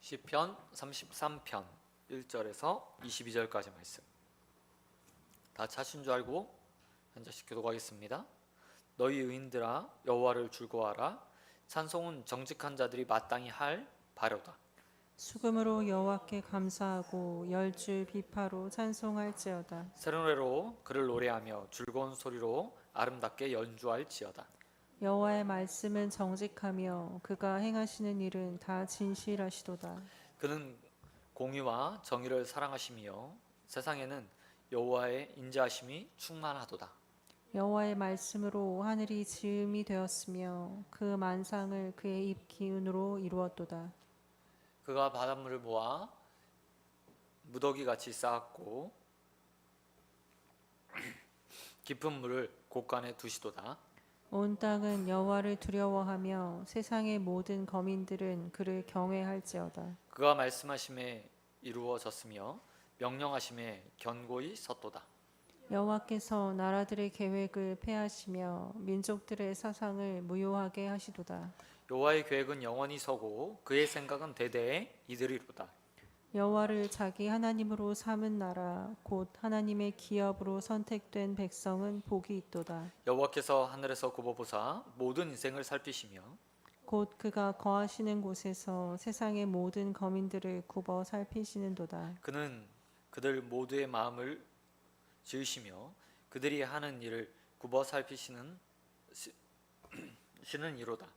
시편 33편 1절에서 22절까지 말씀. 다 찾은 줄 알고 한 절씩 교독하겠습니다. 너희 의인들아 여호와를 즐거워하라. 찬송은 정직한 자들이 마땅히 할 바로다. 수금으로 여호와께 감사하고 열줄 비파로 찬송할지어다. 새 노래로 그를 노래하며 즐거운 소리로 아름답게 연주할지어다. 여호와의 말씀은 정직하며 그가 행하시는 일은 다 진실하시도다. 그는 공의와 정의를 사랑하시며 세상에는 여호와의 인자하심이 충만하도다. 여호와의 말씀으로 하늘이 지음이 되었으며 그 만상을 그의 입 기운으로 이루었도다. 그가 바닷물을 모아 무더기같이 쌓았고 깊은 물을 곳간에 두시도다. 온 땅은 여호와를 두려워하며 세상의 모든 거민들은 그를 경외할지어다. 그가 말씀하심에 이루어졌으며 명령하심에 견고히 섰도다. 여호와께서 나라들의 계획을 폐하시며 민족들의 사상을 무효하게 하시도다. 여호와의 계획은 영원히 서고 그의 생각은 대대에 이르리로다. 여호와를 자기 하나님으로 삼은 나라 곧 하나님의 기업으로 선택된 백성은 복이 있도다. 여호와께서 하늘에서 굽어보사 모든 인생을 살피시며 곧 그가 거하시는 곳에서 세상의 모든 거민들을 굽어 살피시는도다. 그는 그들 모두의 마음을 지으시며 그들이 하는 일을 굽어 살피시는 이로다.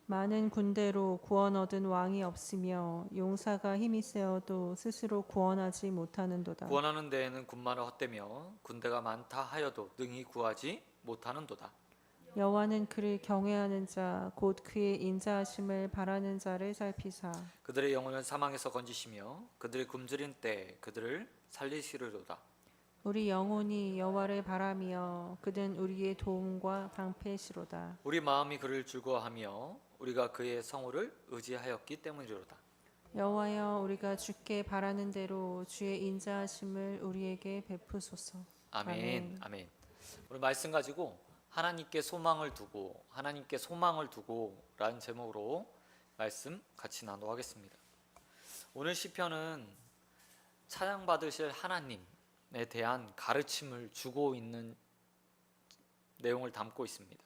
많은 군대로 구원 얻은 왕이 없으며 용사가 힘이 세어도 스스로 구원하지 못하는도다. 구원하는 데에는 군마를 헛되며 군대가 많다 하여도 능히 구하지 못하는도다. 여호와는 그를 경외하는 자 곧 그의 인자하심을 바라는 자를 살피사 그들의 영혼을 사망에서 건지시며 그들의 굶주린 때 그들을 살리시리로다. 우리 영혼이 여호와를 바라며 그는 우리의 도움과 방패시로다. 우리 마음이 그를 즐거워하며 우리가 그의 성호를 의지하였기 때문이로다. 여호와여 우리가 주께 바라는 대로 주의 인자하심을 우리에게 베푸소서. 아멘. 아멘. 오늘 말씀 가지고 하나님께 소망을 두고 라는 제목으로 말씀 같이 나누어 하겠습니다. 오늘 시편은 찬양받으실 하나님에 대한 가르침을 주고 있는 내용을 담고 있습니다.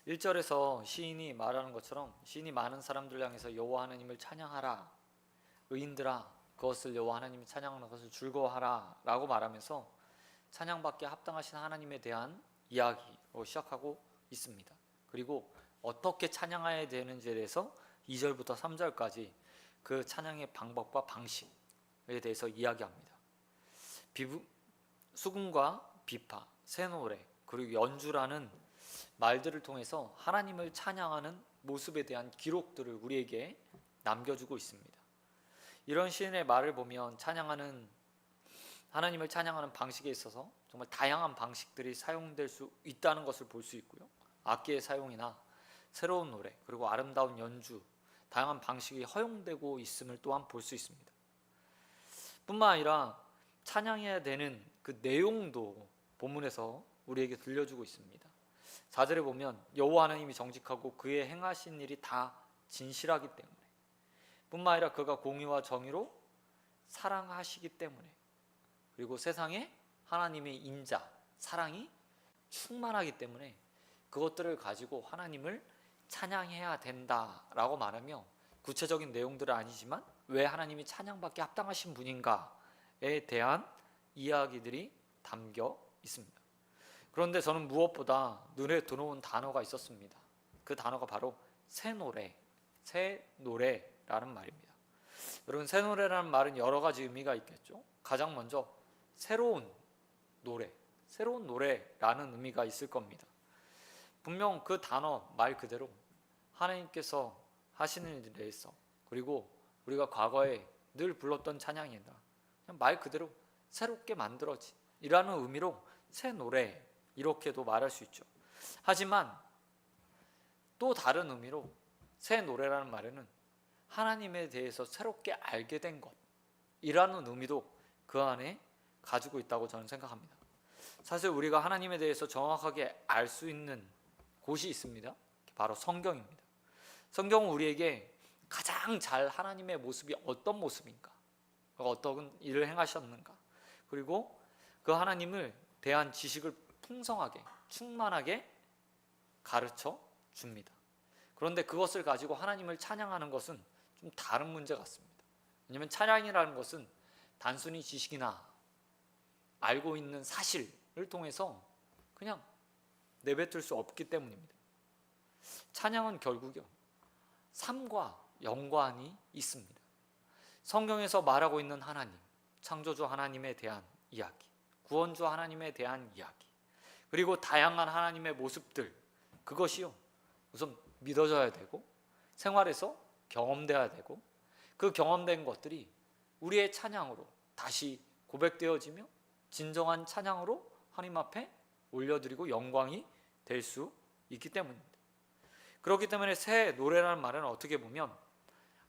1절에서 시인이 말하는 것처럼 시인이 많은 사람들 향해서 여호와 하나님을 찬양하라, 의인들아 그것을 여호와 하나님이 찬양하는 것을 즐거워하라 라고 말하면서 찬양받기에 합당하신 하나님에 대한 이야기로 시작하고 있습니다. 그리고 어떻게 찬양해야 되는지에 대해서 2절부터 3절까지 그 찬양의 방법과 방식에 대해서 이야기합니다. 수금과 비파, 새노래, 그리고 연주라는 말들을 통해서 하나님을 찬양하는 모습에 대한 기록들을 우리에게 남겨주고 있습니다. 이런 시인의 말을 보면 하나님을 찬양하는 방식에 있어서 정말 다양한 방식들이 사용될 수 있다는 것을 볼 수 있고요. 악기의 사용이나 새로운 노래, 그리고 아름다운 연주, 다양한 방식이 허용되고 있음을 또한 볼 수 있습니다. 뿐만 아니라 찬양해야 되는 그 내용도 본문에서 우리에게 들려주고 있습니다. 4절에 보면 여호와 하나님이 정직하고 그의 행하신 일이 다 진실하기 때문에, 뿐만 아니라 그가 공의와 정의로 사랑하시기 때문에, 그리고 세상에 하나님의 인자, 사랑이 충만하기 때문에 그것들을 가지고 하나님을 찬양해야 된다라고 말하며 구체적인 내용들은 아니지만 왜 하나님이 찬양받기 합당하신 분인가에 대한 이야기들이 담겨 있습니다. 그런데 저는 무엇보다 눈에 들어온 단어가 있었습니다. 그 단어가 바로 새 노래라는 말입니다. 여러분, 새 노래라는 말은 여러 가지 의미가 있겠죠. 가장 먼저 새로운 노래라는 의미가 있을 겁니다. 분명 그 단어 말 그대로 하나님께서 하시는 일에 대해서, 그리고 우리가 과거에 늘 불렀던 찬양이다, 그냥 말 그대로 새롭게 만들어지라는 의미로 새 노래 이렇게도 말할 수 있죠. 하지만 또 다른 의미로 새 노래라는 말에는 하나님에 대해서 새롭게 알게 된 것이라는 의미도 그 안에 가지고 있다고 저는 생각합니다. 사실 우리가 하나님에 대해서 정확하게 알 수 있는 곳이 있습니다. 바로 성경입니다. 성경은 우리에게 가장 잘 하나님의 모습이 어떤 모습인가, 어떤 일을 행하셨는가, 그리고 그 하나님을 대한 지식을 풍성하게 충만하게 가르쳐 줍니다. 그런데 그것을 가지고 하나님을 찬양하는 것은 좀 다른 문제 같습니다. 왜냐하면 찬양이라는 것은 단순히 지식이나 알고 있는 사실을 통해서 그냥 내뱉을 수 없기 때문입니다. 찬양은 결국요, 삶과 연관이 있습니다. 성경에서 말하고 있는 하나님, 창조주 하나님에 대한 이야기, 구원주 하나님에 대한 이야기, 그리고 다양한 하나님의 모습들, 그것이요 우선 믿어져야 되고 생활에서 경험돼야 되고, 그 경험된 것들이 우리의 찬양으로 다시 고백되어지며 진정한 찬양으로 하나님 앞에 올려드리고 영광이 될 수 있기 때문입니다. 그렇기 때문에 새 노래라는 말은 어떻게 보면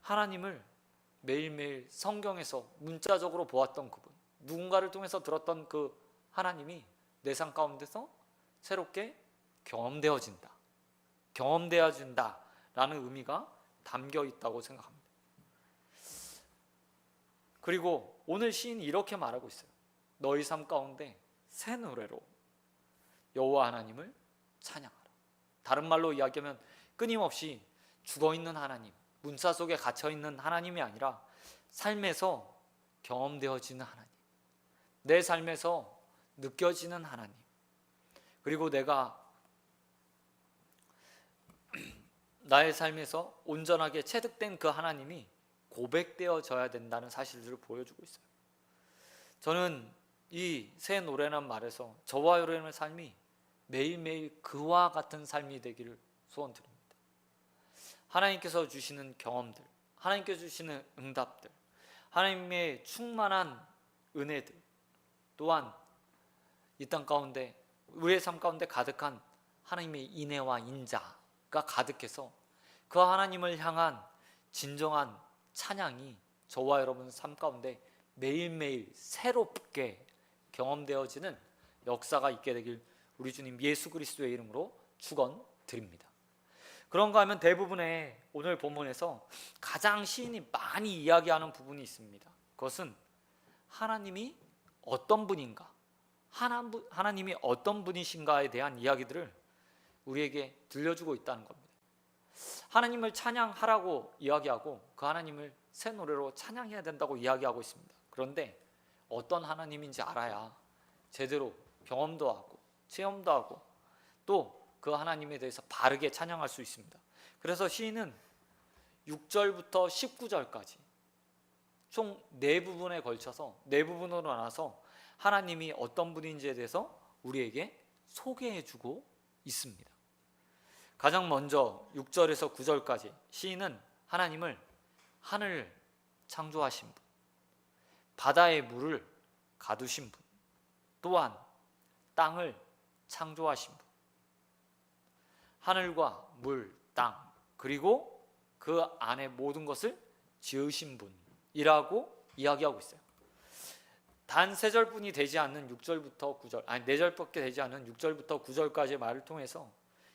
하나님을 매일매일 성경에서 문자적으로 보았던 그분, 누군가를 통해서 들었던 그 하나님이 내 삶 가운데서 새롭게 경험되어진다라는 의미가 담겨 있다고 생각합니다. 그리고 오늘 시인이 이렇게 말하고 있어요. 너희 삶 가운데 새 노래로 여호와 하나님을 찬양하라. 다른 말로 이야기하면 끊임없이 죽어있는 하나님, 문자 속에 갇혀있는 하나님이 아니라 삶에서 경험되어지는 하나님, 내 삶에서 느껴지는 하나님, 그리고 내가 나의 삶에서 온전하게 체득된 그 하나님이 고백되어져야 된다는 사실들을 보여주고 있어요. 저는 이 새 노래라는 말에서 저와 여러분의 삶이 매일매일 그와 같은 삶이 되기를 소원드립니다. 하나님께서 주시는 경험들, 하나님께서 주시는 응답들, 하나님의 충만한 은혜들, 또한 이 땅 가운데 우리의 삶 가운데 가득한 하나님의 인애와 인자가 가득해서 그 하나님을 향한 진정한 찬양이 저와 여러분 삶 가운데 매일매일 새롭게 경험되어지는 역사가 있게 되길 우리 주님 예수 그리스도의 이름으로 축원드립니다. 그런가 하면 대부분의 오늘 본문에서 가장 시인이 많이 이야기하는 부분이 있습니다. 그것은 하나님이 어떤 분인가, 하나님이 어떤 분이신가에 대한 이야기들을 우리에게 들려주고 있다는 겁니다. 하나님을 찬양하라고 이야기하고 그 하나님을 새 노래로 찬양해야 된다고 이야기하고 있습니다. 그런데 어떤 하나님인지 알아야 제대로 경험도 하고 체험도 하고 또 그 하나님에 대해서 바르게 찬양할 수 있습니다. 그래서 시인은 6절부터 19절까지 총 4부분에 걸쳐서 4부분으로 나눠서 하나님이 어떤 분인지에 대해서 우리에게 소개해주고 있습니다. 가장 먼저 6절에서 9절까지 시인은 하나님을 하늘을 창조하신 분, 바다의 물을 가두신 분, 또한 땅을 창조하신 분, 하늘과 물, 땅, 그리고 그 안에 모든 것을 지으신 분이라고 이야기하고 있어요. 단 3절뿐이 되지 않는 6절부터 9절, 4절밖에 되지 않은 6절부터 9절까지의 말을 통해서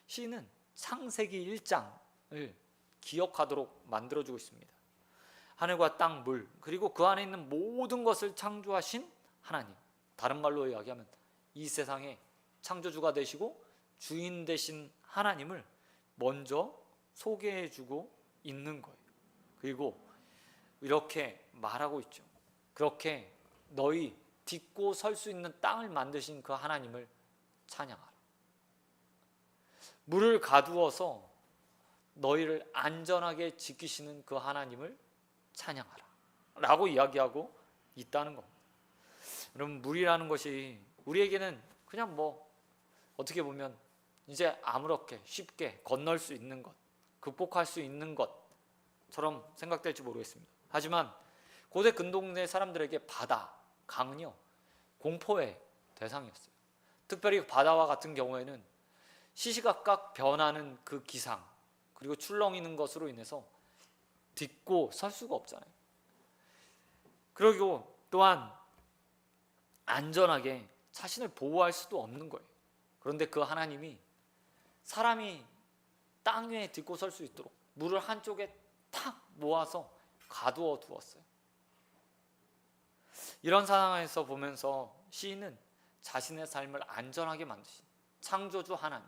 시인은 창세기 1장을 기억하도록 만들어주고 있습니다. 하늘과 땅, 물, 그리고 그 안에 있는 모든 것을 창조하신 하나님, 다른 말로 이야기하면 이 세상의 창조주가 되시고 주인 되신 하나님을 먼저 소개해주고 있는 거예요. 그리고 이렇게 말하고 있죠. 그렇게 너희 딛고 설 수 있는 땅을 만드신 그 하나님을 찬양하라. 물을 가두어서 너희를 안전하게 지키시는 그 하나님을 찬양하라 라고 이야기하고 있다는 겁니다. 여러분, 물이라는 것이 우리에게는 그냥 어떻게 보면 이제 아무렇게 쉽게 건널 수 있는 것, 극복할 수 있는 것처럼 생각될지 모르겠습니다. 하지만 고대 근동의 사람들에게 바다, 강은요 공포의 대상이었어요. 특별히 바다와 같은 경우에는 시시각각 변하는 그 기상, 그리고 출렁이는 것으로 인해서 딛고 설 수가 없잖아요. 그리고 또한 안전하게 자신을 보호할 수도 없는 거예요. 그런데 그 하나님이 사람이 땅 위에 딛고 설 수 있도록 물을 한쪽에 탁 모아서 가두어 두었어요. 이런 상황에서 보면서 시인은 자신의 삶을 안전하게 만드신 창조주 하나님,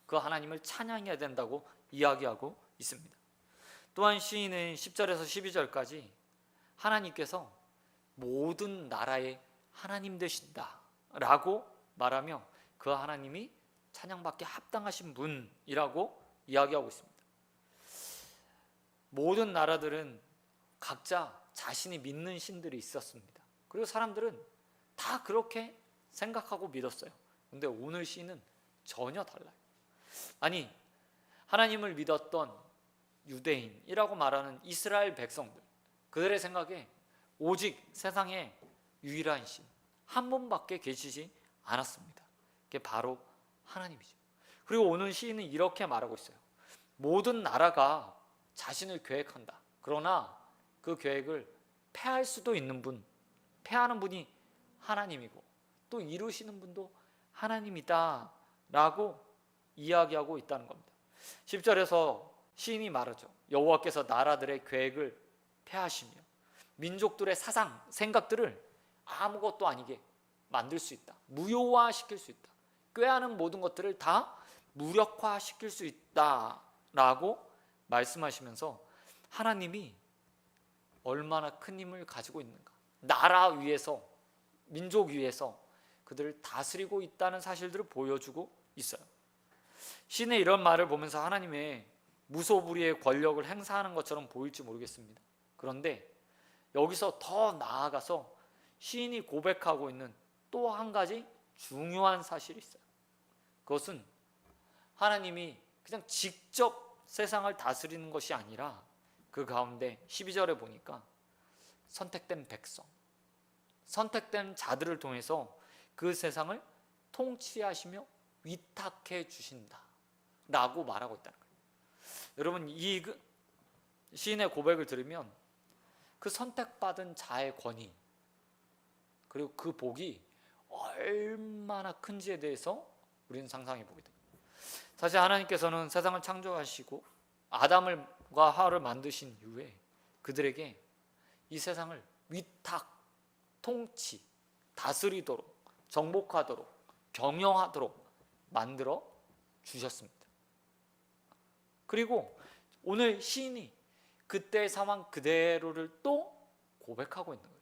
그 하나님을 찬양해야 된다고 이야기하고 있습니다. 또한 시인은 10절에서 12절까지 하나님께서 모든 나라의 하나님 되신다 라고 말하며 그 하나님이 찬양받기 합당하신 분이라고 이야기하고 있습니다. 모든 나라들은 각자 자신이 믿는 신들이 있었습니다. 그리고 사람들은 다 그렇게 생각하고 믿었어요. 근데 오늘 시인은 전혀 달라요. 아니, 하나님을 믿었던 유대인이라고 말하는 이스라엘 백성들, 그들의 생각에 오직 세상에 유일한 신 한 분밖에 계시지 않았습니다. 그게 바로 하나님이죠. 그리고 오늘 시인은 이렇게 말하고 있어요. 모든 나라가 자신을 계획한다. 그러나 그 계획을 폐할 수도 있는 분, 폐하는 분이 하나님이고 또 이루시는 분도 하나님이다 라고 이야기하고 있다는 겁니다. 10절에서 시인이 말하죠. 여호와께서 나라들의 계획을 폐하시며 민족들의 사상, 생각들을 아무것도 아니게 만들 수 있다. 무효화시킬 수 있다. 꾀하는 모든 것들을 다 무력화시킬 수 있다 라고 말씀하시면서 하나님이 얼마나 큰 힘을 가지고 있는가, 나라 위에서, 민족 위에서 그들을 다스리고 있다는 사실들을 보여주고 있어요. 시인의 이런 말을 보면서 하나님의 무소불위의 권력을 행사하는 것처럼 보일지 모르겠습니다. 그런데 여기서 더 나아가서 시인이 고백하고 있는 또 한 가지 중요한 사실이 있어요. 그것은 하나님이 그냥 직접 세상을 다스리는 것이 아니라 그 가운데 12절에 보니까 선택된 백성, 선택된 자들을 통해서 그 세상을 통치하시며 위탁해 주신다 라고 말하고 있다는 거예요. 여러분, 이 시인의 고백을 들으면 그 선택받은 자의 권위 그리고 그 복이 얼마나 큰지에 대해서 우리는 상상해 보게 됩니다. 사실 하나님께서는 세상을 창조하시고 아담과 하와를 만드신 이후에 그들에게 이 세상을 위탁, 통치, 다스리도록, 정복하도록, 경영하도록 만들어 주셨습니다. 그리고 오늘 시인이 그때의 상황 그대로를 또 고백하고 있는 거예요.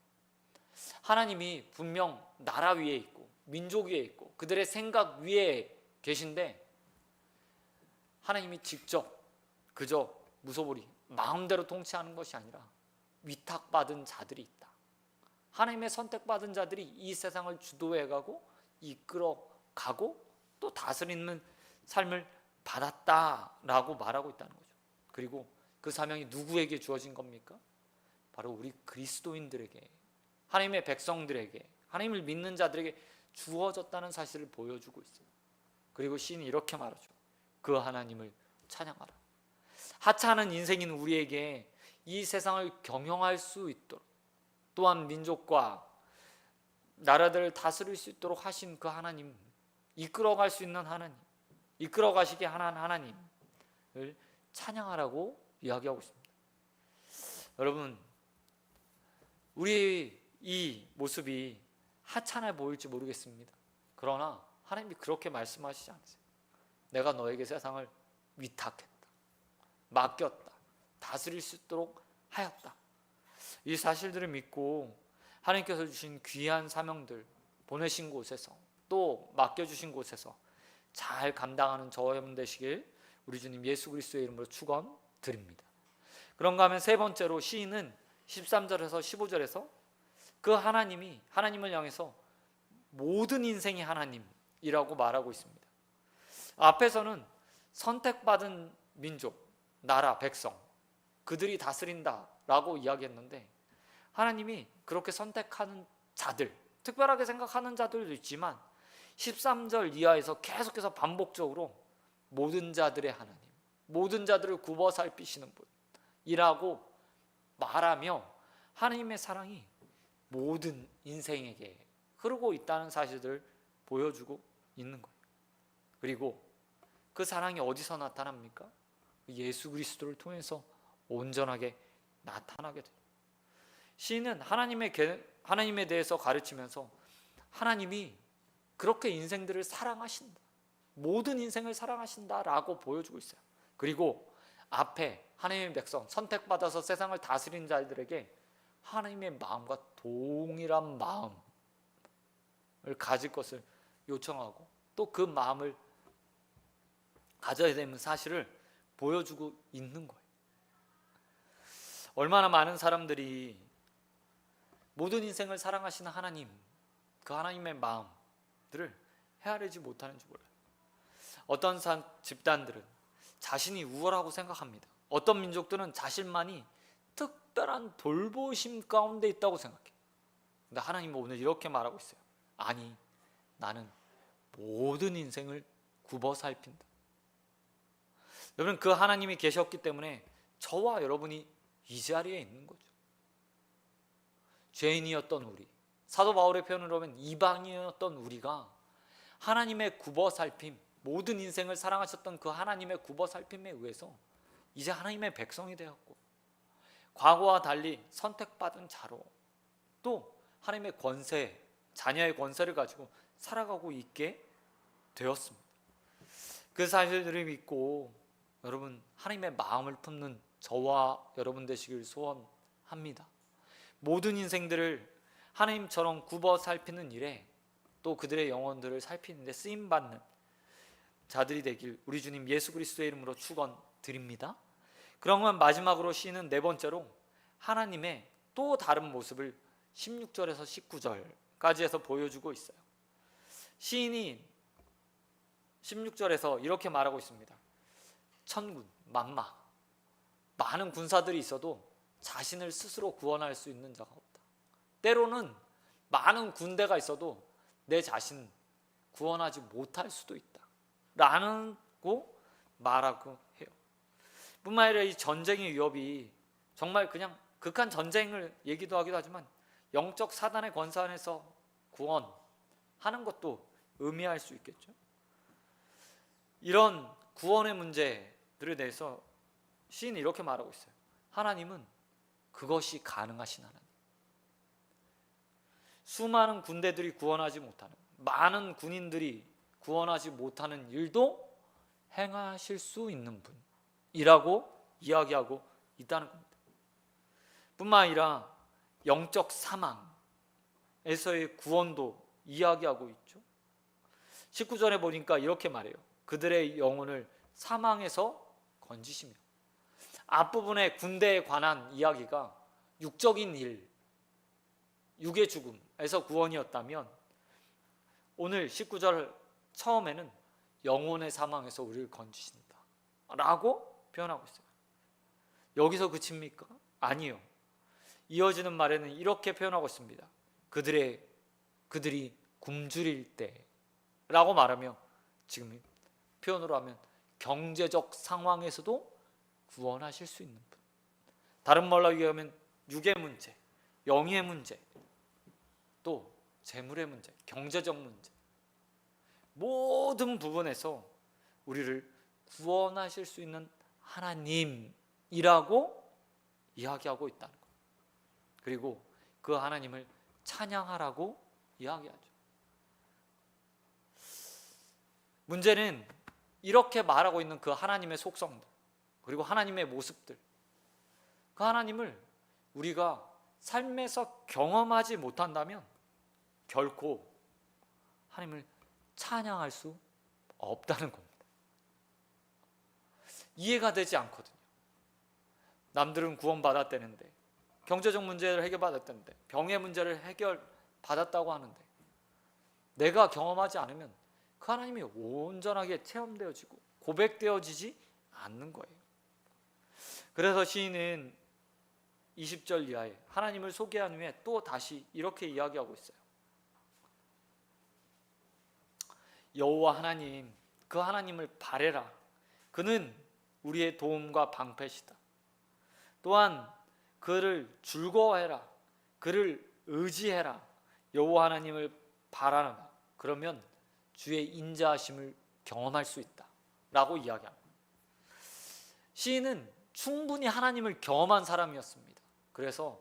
하나님이 분명 나라 위에 있고 민족 위에 있고 그들의 생각 위에 계신데 하나님이 직접 그저 무소불위 마음대로 통치하는 것이 아니라 위탁받은 자들이 있다. 하나님의 선택받은 자들이 이 세상을 주도해가고 이끌어가고 또 다스리는 삶을 받았다라고 말하고 있다는 거죠. 그리고 그 사명이 누구에게 주어진 겁니까? 바로 우리 그리스도인들에게, 하나님의 백성들에게, 하나님을 믿는 자들에게 주어졌다는 사실을 보여주고 있어요. 그리고 시인이 이렇게 말하죠. 그 하나님을 찬양하라. 하찮은 인생인 우리에게 이 세상을 경영할 수 있도록, 또한 민족과 나라들을 다스릴 수 있도록 하신 그 하나님, 이끌어갈 수 있는 하나님, 이끌어가시게 하는 하나님을 찬양하라고 이야기하고 있습니다. 여러분, 우리 이 모습이 하찮아 보일지 모르겠습니다. 그러나 하나님이 그렇게 말씀하시지 않으세요. 내가 너에게 세상을 위탁했다, 맡겼다, 다스릴 수 있도록 하였다. 이 사실들을 믿고 하나님께서 주신 귀한 사명들, 보내신 곳에서 또 맡겨주신 곳에서 잘 감당하는 저와 여러분 되시길 우리 주님 예수 그리스도의 이름으로 축원드립니다. 그런가 하면 세 번째로 시인은 13절에서 15절에서 그 하나님이 하나님을 향해서 모든 인생이 하나님이라고 말하고 있습니다. 앞에서는 선택받은 민족, 나라, 백성, 그들이 다스린다라고 이야기했는데 하나님이 그렇게 선택하는 자들, 특별하게 생각하는 자들도 있지만 13절 이하에서 계속해서 반복적으로 모든 자들의 하나님, 모든 자들을 굽어 살피시는 분이라고 말하며 하나님의 사랑이 모든 인생에게 흐르고 있다는 사실을 보여주고 있는 거예요. 그리고 그 사랑이 어디서 나타납니까? 예수 그리스도를 통해서 온전하게 나타나게 돼요. 시인은 하나님에 대해서 가르치면서 하나님이 그렇게 인생들을 사랑하신다, 모든 인생을 사랑하신다라고 보여주고 있어요. 그리고 앞에 하나님의 백성, 선택받아서 세상을 다스리는 자들에게 하나님의 마음과 동일한 마음을 가질 것을 요청하고 또 그 마음을 가져야 되는 사실을 보여주고 있는 거예요. 얼마나 많은 사람들이 모든 인생을 사랑하시는 하나님, 그 하나님의 마음들을 헤아리지 못하는지 몰라요. 어떤 집단들은 자신이 우월하고 생각합니다. 어떤 민족들은 자신만이 특별한 돌보심 가운데 있다고 생각해요. 근데 하나님은 오늘 이렇게 말하고 있어요. 아니, 나는 모든 인생을 굽어 살핀다. 여러분, 그 하나님이 계셨기 때문에 저와 여러분이 이 자리에 있는 거죠. 죄인이었던 우리, 사도 바울의 표현으로 하면 이방인이었던 우리가 하나님의 굽어 살핌, 모든 인생을 사랑하셨던 그 하나님의 굽어 살핌에 의해서 이제 하나님의 백성이 되었고, 과거와 달리 선택받은 자로 또 하나님의 권세, 자녀의 권세를 가지고 살아가고 있게 되었습니다. 그 사실들을 믿고 여러분 하나님의 마음을 품는 저와 여러분 되시길 소원합니다. 모든 인생들을 하나님처럼 굽어 살피는 일에 또 그들의 영혼들을 살피는 데 쓰임받는 자들이 되길 우리 주님 예수 그리스도의 이름으로 축원드립니다. 그러면 마지막으로 시인은 네 번째로 하나님의 또 다른 모습을 16절에서 19절까지 해서 보여주고 있어요. 시인이 16절에서 이렇게 말하고 있습니다. 천군, 만마, 많은 군사들이 있어도 자신을 스스로 구원할 수 있는 자가 없다. 때로는 많은 군대가 있어도 내 자신 구원하지 못할 수도 있다 라고 말하고 해요. 뿐만 아니라 이 전쟁의 위협이 정말 그냥 극한 전쟁을 얘기도 하기도 하지만 영적 사단의 권세 안에서 구원하는 것도 의미할 수 있겠죠. 이런 구원의 문제들에 대해서 시인이 이렇게 말하고 있어요. 하나님은 그것이 가능하신 하나님. 수많은 군대들이 구원하지 못하는, 많은 군인들이 구원하지 못하는 일도 행하실 수 있는 분이라고 이야기하고 있다는 겁니다. 뿐만 아니라 영적 사망에서의 구원도 이야기하고 있죠. 19절에 보니까 이렇게 말해요. 그들의 영혼을 사망에서 건지시며. 앞부분의 군대에 관한 이야기가 육적인 일, 육의 죽음에서 구원이었다면 오늘 19절 처음에는 영혼의 사망에서 우리를 건지신다 라고 표현하고 있어요. 여기서 그칩니까? 아니요. 이어지는 말에는 이렇게 표현하고 있습니다. 그들이 굶주릴 때라고 말하며 지금 표현으로 하면 경제적 상황에서도 구원하실 수 있는 분. 다른 말로 얘기하면 육의 문제, 영의 문제, 또 재물의 문제, 경제적 문제, 모든 부분에서 우리를 구원하실 수 있는 하나님이라고 이야기하고 있다는 거예요. 그리고 그 하나님을 찬양하라고 이야기하죠. 문제는 이렇게 말하고 있는 그 하나님의 속성도 그리고 하나님의 모습들, 그 하나님을 우리가 삶에서 경험하지 못한다면 결코 하나님을 찬양할 수 없다는 겁니다. 이해가 되지 않거든요. 남들은 구원받았다는데, 경제적 문제를 해결받았다는데, 병의 문제를 해결받았다고 하는데 내가 경험하지 않으면 그 하나님이 온전하게 체험되어지고 고백되어지지 않는 거예요. 그래서 시인은 20절 이하에 하나님을 소개한 후에 또 다시 이렇게 이야기하고 있어요. 여호와 하나님, 그 하나님을 바래라. 그는 우리의 도움과 방패시다. 또한 그를 즐거워해라. 그를 의지해라. 여호와 하나님을 바라라. 그러면 주의 인자하심을 경험할 수 있다 라고 이야기합니다. 시인은 충분히 하나님을 경험한 사람이었습니다. 그래서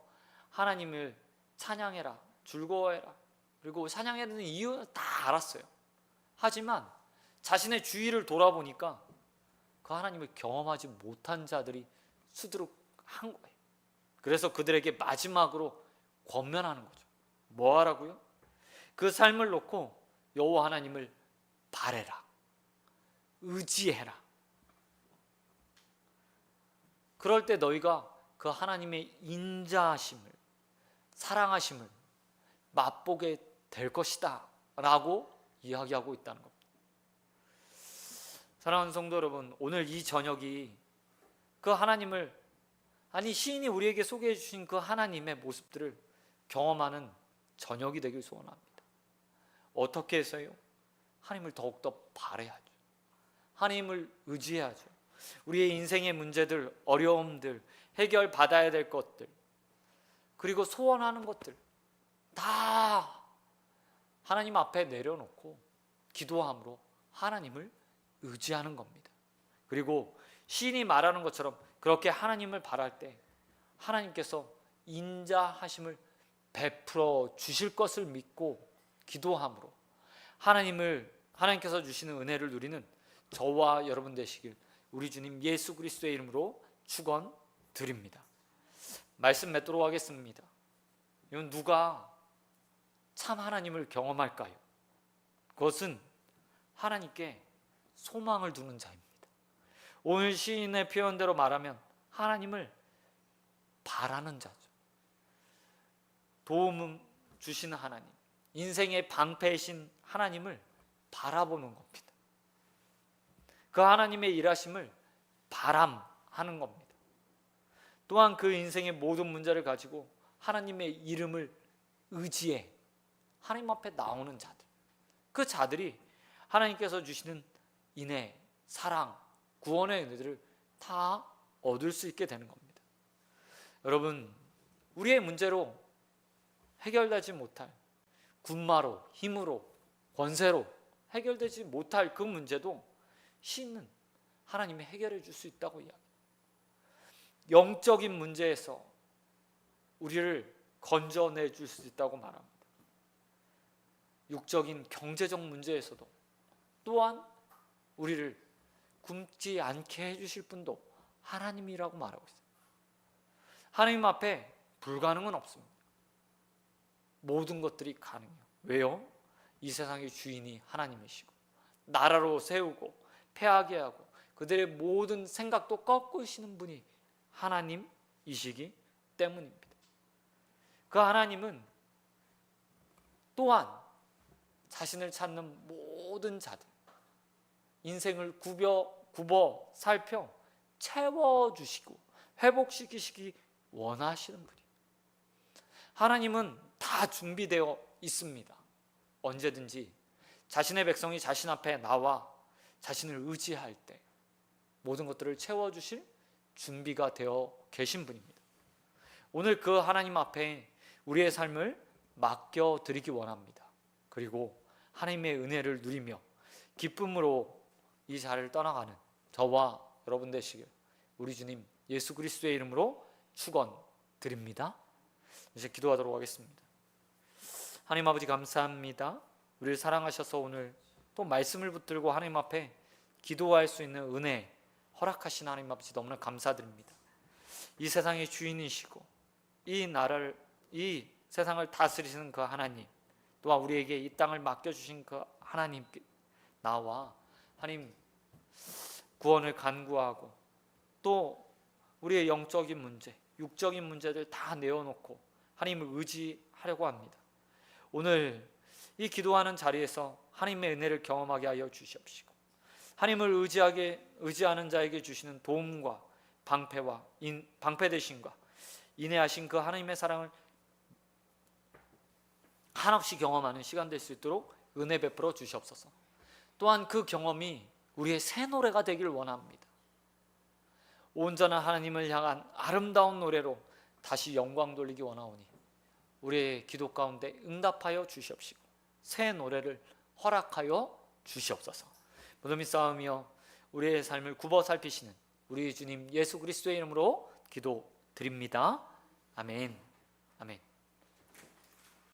하나님을 찬양해라, 즐거워해라, 그리고 찬양해야 되는 이유는 다 알았어요. 하지만 자신의 주위를 돌아보니까 그 하나님을 경험하지 못한 자들이 수두룩한 거예요. 그래서 그들에게 마지막으로 권면하는 거죠. 뭐 하라고요? 그 삶을 놓고 여호와 하나님을 바래라, 의지해라. 그럴 때 너희가 그 하나님의 인자하심을, 사랑하심을 맛보게 될 것이다 라고 이야기하고 있다는 겁니다. 사랑하는 성도 여러분, 오늘 이 저녁이 그 하나님을, 시인이 우리에게 소개해 주신 그 하나님의 모습들을 경험하는 저녁이 되길 소원합니다. 어떻게 해서요? 하나님을 더욱더 바라야죠. 하나님을 의지해야죠. 우리의 인생의 문제들, 어려움들, 해결받아야 될 것들, 그리고 소원하는 것들 다 하나님 앞에 내려놓고 기도함으로 하나님을 의지하는 겁니다. 그리고 시인이 말하는 것처럼 그렇게 하나님을 바랄 때 하나님께서 인자하심을 베풀어 주실 것을 믿고 기도함으로 하나님께서 주시는 은혜를 누리는 저와 여러분 되시길 우리 주님 예수 그리스도의 이름으로 축원드립니다. 말씀 맺도록 하겠습니다. 이건 누가 참 하나님을 경험할까요? 그것은 하나님께 소망을 두는 자입니다. 오늘 시인의 표현대로 말하면 하나님을 바라는 자죠. 도움 주시는 하나님, 인생의 방패이신 하나님을 바라보는 겁니다. 그 하나님의 일하심을 바람하는 겁니다. 또한 그 인생의 모든 문제를 가지고 하나님의 이름을 의지해 하나님 앞에 나오는 자들, 그 자들이 하나님께서 주시는 인애, 사랑, 구원의 은혜들을 다 얻을 수 있게 되는 겁니다. 여러분, 우리의 문제로 해결되지 못할, 군마로, 힘으로, 권세로 해결되지 못할 그 문제도 시인은 하나님이 해결해 줄 수 있다고 이야기합니다. 영적인 문제에서 우리를 건져내 줄 수 있다고 말합니다. 육적인 경제적 문제에서도 또한 우리를 굶지 않게 해주실 분도 하나님이라고 말하고 있습니다. 하나님 앞에 불가능은 없습니다. 모든 것들이 가능해요. 왜요? 이 세상의 주인이 하나님이시고 나라로 세우고 패하게 하고 그들의 모든 생각도 꺾으시는 분이 하나님이시기 때문입니다. 그 하나님은 또한 자신을 찾는 모든 자들, 인생을 굽어 살펴 채워주시고 회복시키시기 원하시는 분이에요. 하나님은 다 준비되어 있습니다. 언제든지 자신의 백성이 자신 앞에 나와 자신을 의지할 때 모든 것들을 채워주실 준비가 되어 계신 분입니다. 오늘 그 하나님 앞에 우리의 삶을 맡겨드리기 원합니다. 그리고 하나님의 은혜를 누리며 기쁨으로 이 자리를 떠나가는 저와 여러분 되시길 우리 주님 예수 그리스도의 이름으로 축원드립니다. 이제 기도하도록 하겠습니다. 하나님 아버지 감사합니다. 우리를 사랑하셔서 오늘 또 말씀을 붙들고 하나님 앞에 기도할 수 있는 은혜 허락하신 하나님 아버지 너무나 감사드립니다. 이 세상의 주인이시고 이 나라를, 이 세상을 다스리시는 그 하나님, 또한 우리에게 이 땅을 맡겨주신 그 하나님께 나와 하나님 구원을 간구하고 또 우리의 영적인 문제, 육적인 문제들 다 내어놓고 하나님을 의지하려고 합니다. 오늘 이 기도하는 자리에서 하나님의 은혜를 경험하게 하여 주시옵시고 하나님을 의지하는 자에게 주시는 도움과 방패 되심과 인내하신 그 하나님의 사랑을 한없이 경험하는 시간 될 수 있도록 은혜 베풀어 주시옵소서. 또한 그 경험이 우리의 새 노래가 되길 원합니다. 온전한 하나님을 향한 아름다운 노래로 다시 영광 돌리기 원하오니 우리의 기도 가운데 응답하여 주시옵시고 새 노래를 허락하여 주시옵소서. 무덤이 싸우며 우리의 삶을 굽어 살피시는 우리 주님 예수 그리스도의 이름으로 기도드립니다. 아멘.